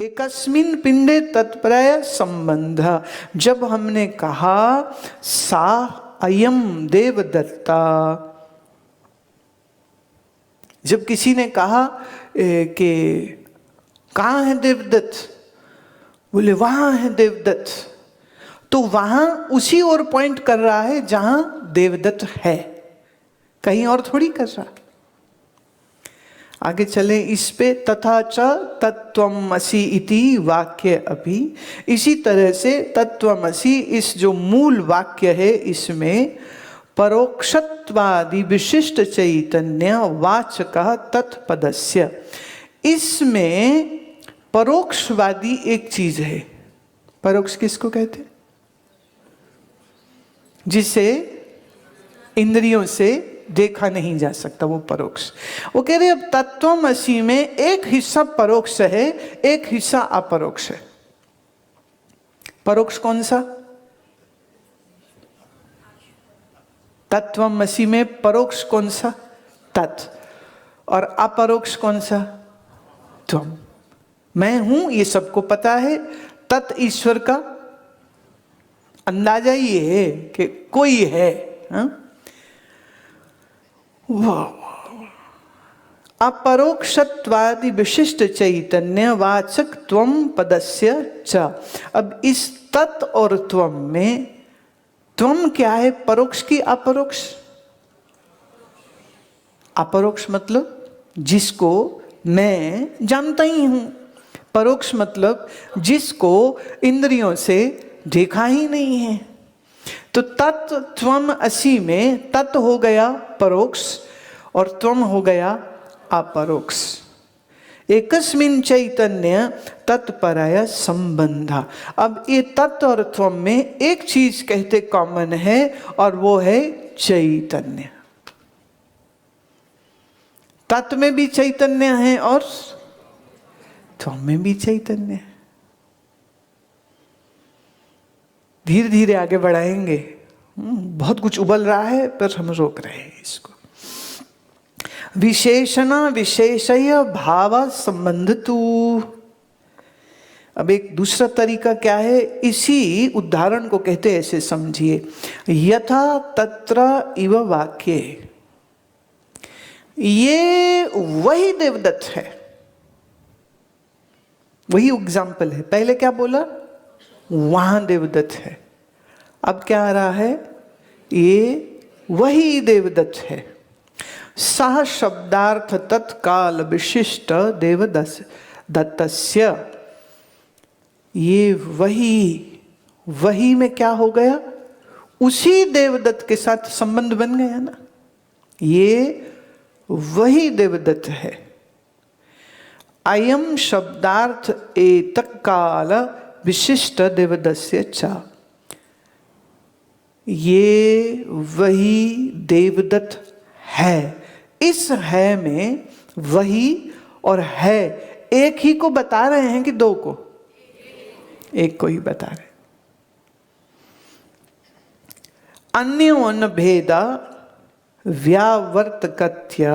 एकस्मिन पिंडे तत्प्रय संबंध। जब हमने कहा सा अयम देवदत्ता, जब किसी ने कहा कि कहाँ है देवदत्त, बोले वहां है देवदत्त, तो वहां उसी ओर पॉइंट कर रहा है जहां देवदत्त है, कहीं और थोड़ी कर रहा। आगे चले इस पे, तथा च तत्त्वमसि इति वाक्य अभी। इसी तरह से तत्त्वमसि इस जो मूल वाक्य है इसमें परोक्षत्वादि विशिष्ट चैतन्य वाचकः तत्पदस्य, इसमें परोक्षवादी एक चीज है। परोक्ष किसको कहते हैं? जिसे इंद्रियों से देखा नहीं जा सकता, वो परोक्ष। वो कह रहे अब तत्त्वमसि में एक हिस्सा परोक्ष है, एक हिस्सा अपरोक्ष है। परोक्ष कौन सा? तत्त्वमसि में परोक्ष कौन सा? तत्। और अपरोक्ष कौन सा? त्वम। मैं हूं ये सबको पता है। तत् ईश्वर का अंदाजा ये है कि कोई है। अपरोक्षत्वादि विशिष्ट चैतन्य वाचक त्वम पदस्य च। अब इस तत् और त्वम में त्वम क्या है? परोक्ष की अपरोक्ष? अपरोक्ष मतलब जिसको मैं जानता ही हूं, परोक्ष मतलब जिसको इंद्रियों से देखा ही नहीं है। तो तत् त्वम असि में तत् हो गया परोक्ष और त्वम हो गया अपरोक्ष। एकस्मिन चैतन्य तत्पराय संबंध। अब ये तत् और त्वम में एक चीज कहते कॉमन है और वो है चैतन्य। तत् में भी चैतन्य है और त्वम में भी चैतन्य है। धीरे धीरे आगे बढ़ाएंगे, बहुत कुछ उबल रहा है पर हम रोक रहे हैं इसको। विशेषण विशेषय भाव संबंध तू। अब एक दूसरा तरीका क्या है, इसी उदाहरण को कहते हैं, ऐसे समझिए। यथा तत्र इव वाक्ये, ये वही देवदत्त है, वही एग्जाम्पल है। पहले क्या बोला? वहां देवदत्त है। अब क्या आ रहा है? ये वही देवदत्त है। सह शब्दार्थ तत्काल विशिष्ट देवदत्तस्य। ये वही में क्या हो गया? उसी देवदत्त के साथ संबंध बन गया ना। ये वही देवदत्त है। अयम शब्दार्थ एतत् काल विशिष्ट देवदत्तस्य च। ये वही देवदत्त है। इस है में वही और है एक ही को बता रहे हैं कि दो को? एक को ही बता रहे। अन्योन भेदा व्यावर्तकत्य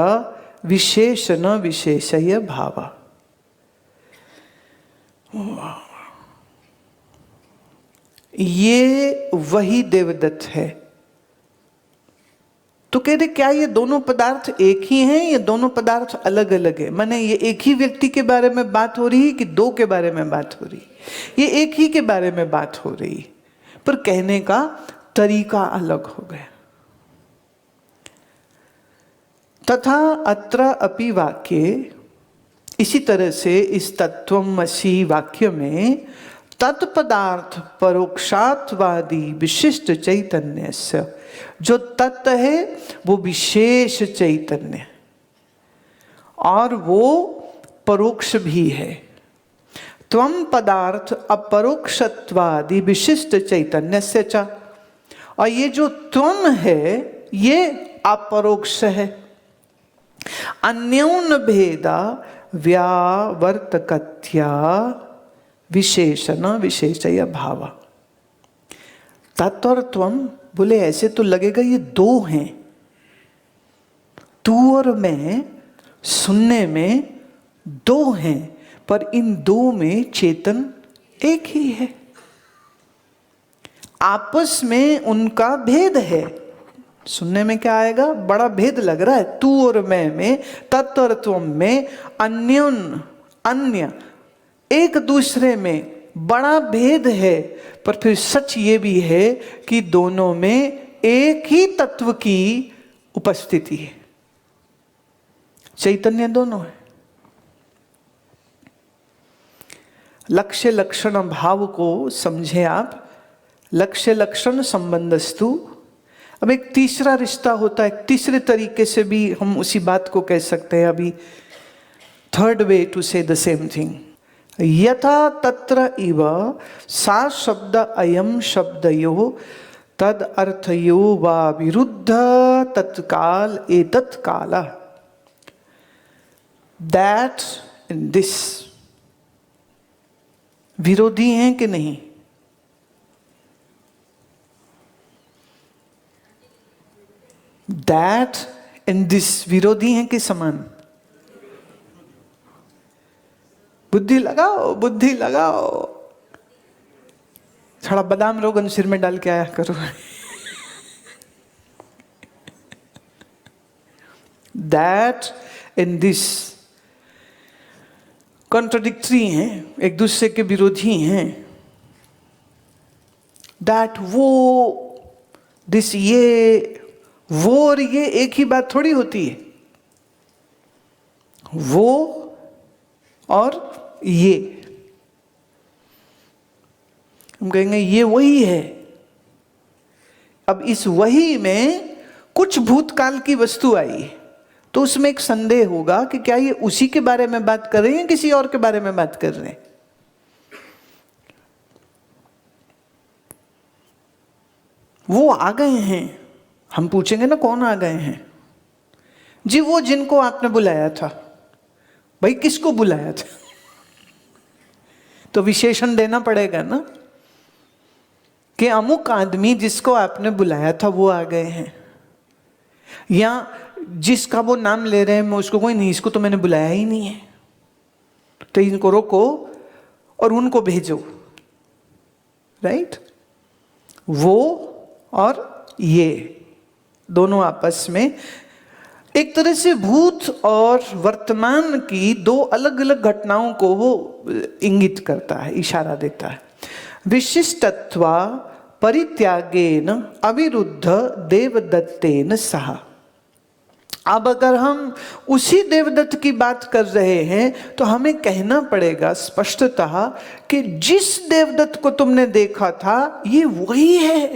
विशेषण विशेषय भाव। ये वही देवदत्त है। तो कहते क्या ये दोनों पदार्थ एक ही हैं? ये दोनों पदार्थ अलग अलग है? माने ये एक ही व्यक्ति के बारे में बात हो रही है कि दो के बारे में बात हो रही है? ये एक ही के बारे में बात हो रही है, पर कहने का तरीका अलग हो गया। तथा अत्र अपि वाक्ये, इसी तरह से इस तत्त्वमसि वाक्य में तत्पदार्थ परोक्षात्वादी विशिष्ट चैतन्य से, जो तत्व है वो विशेष चैतन्य और वो परोक्ष भी है। त्वम पदार्थ अपरोक्षत्वादि विशिष्ट चैतन्य से च। और ये जो त्वम है ये अपरोक्ष है। अन्योन भेदा व्यावर्तकत्या विशेषण विशेषय भाव। तत् और त्वम, बोले ऐसे तो लगेगा ये दो हैं। तू और मैं सुनने में दो हैं, पर इन दो में चेतन एक ही है। आपस में उनका भेद है। सुनने में क्या आएगा? बड़ा भेद लग रहा है, तू और मैं में, तत् और त्वम में, अन्य एक दूसरे में बड़ा भेद है। पर फिर सच ये भी है कि दोनों में एक ही तत्व की उपस्थिति है, चैतन्य दोनों है। लक्ष्य लक्षण भाव को समझे आप। लक्ष्य लक्षण संबंधस्तु। अब एक तीसरा रिश्ता होता है, तीसरे तरीके से भी हम उसी बात को कह सकते हैं। अभी थर्ड वे टू से द सेम थिंग। यथा तत्र इव सा शब्द अयम शब्दयो तद अर्थयो वा विरुद्ध तत्काल एतत् काल। दैट एंड दिस विरोधी हैं कि नहीं? दैट एंड दिस विरोधी हैं कि समान? बुद्धि लगाओ, बुद्धि लगाओ। थोड़ा बादाम रोगन सिर में डाल के आया करो। दैट एंड दिस कॉन्ट्रडिक्टरी हैं, एक दूसरे के विरोधी हैं। दैट वो, दिस ये, वो और ये एक ही बात थोड़ी होती है। वो और ये, हम कहेंगे ये वही है। अब इस वही में कुछ भूतकाल की वस्तु आई तो उसमें एक संदेह होगा कि क्या ये उसी के बारे में बात कर रहे हैं, किसी और के बारे में बात कर रहे हैं। वो आ गए हैं, हम पूछेंगे ना कौन आ गए हैं? जी वो जिनको आपने बुलाया था। भाई किसको बुलाया था? तो विशेषण देना पड़ेगा ना कि अमुक आदमी जिसको आपने बुलाया था वो आ गए हैं, या जिसका वो नाम ले रहे हैं मैं उसको कोई नहीं, इसको तो मैंने बुलाया ही नहीं है, तो इनको रोको और उनको भेजो। राइट? वो और ये दोनों आपस में एक तरह से भूत और वर्तमान की दो अलग अलग घटनाओं को वो इंगित करता है, इशारा देता है। विशिष्टत्वा परित्यागेन अविरुद्ध देवदत्तेन सह। अब अगर हम उसी देवदत्त की बात कर रहे हैं तो हमें कहना पड़ेगा स्पष्टतः कि जिस देवदत्त को तुमने देखा था ये वही है।